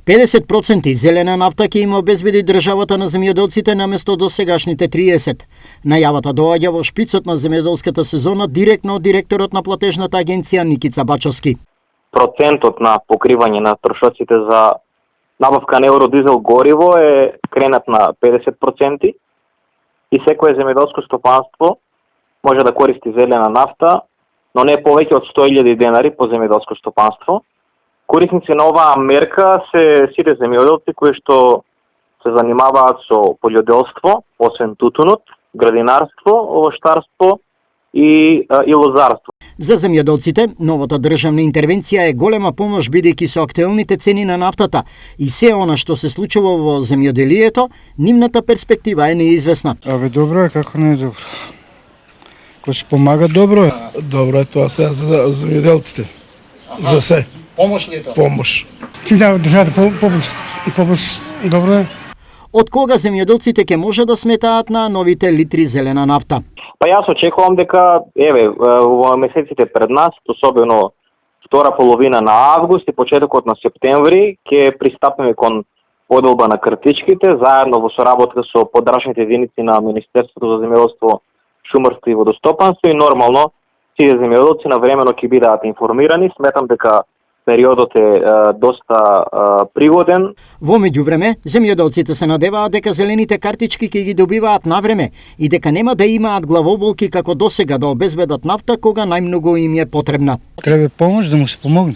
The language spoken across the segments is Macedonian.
50% зелена нафта ќе им обезбеди државата на земјоделците наместо досегашните 30%. Најавата доаѓа во шпицот на земјоделската сезона директно од директорот на платежната агенција Никица Бачовски. Процентот на покривање на трошоците за набавка на евродизел гориво е кренат на 50% и секое земјоделско стопанство може да користи зелена нафта, но не повеќе од 100.000 денари по земјоделско стопанство. Корисници на оваа мерка се сите земјоделци кои што се занимаваат со пољоделство, освен тутунот, градинарство, овоштарство и лозарство. За земјоделците, новата државна интервенција е голема помош бидејќи со актуелните цени на нафтата и се она што се случува во земјоделието, нивната перспектива е неизвестна. Добро е, како не е добро. Кој се помага, добро е. Добро е тоа сега за земјоделците. За се. Помош ли е тоа? Помош. Ќе дава државата помош, добро е. Од кога земјоделците ќе може да сметаат на новите литри зелена нафта? Па јас очекувам дека во месеците пред нас, особено втора половина на август и почетокот на септември, ќе пристапиме кон поделба на картичките, заедно во соработка со подрачните единици на Министерството за земјоделство, шумарство и водостопанство и нормално сите земјоделци навремено ќе бидат информирани. Сметам дека периодот е доста пригоден. Во меѓувреме, земјоделците се надеваат дека зелените картички ќе ги добиваат навреме и дека нема да имаат главоболки како досега да обезбедат нафта кога најмногу им е потребна. Треба помош да му се помогне.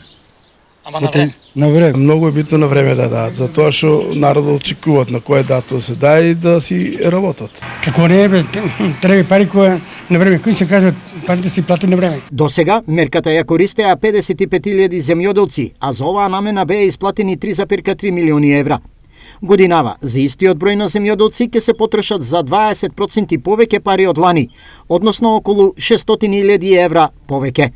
Ама на време. На време. Многу е битно на време да дадат, затоа што народот очекуваат на кој дату да се даде и да си работат. Како не е, треба пари која на време, кои се кажат парите си плати на време. До сега мерката ја користеа 55.000 земјоделци, а за оваа намена беа исплатени 3,3 милиони евра. Годинава, за истиот број на земјоделци ќе се потрошат за 20% повеќе пари од лани, односно околу 600.000 евра повеќе.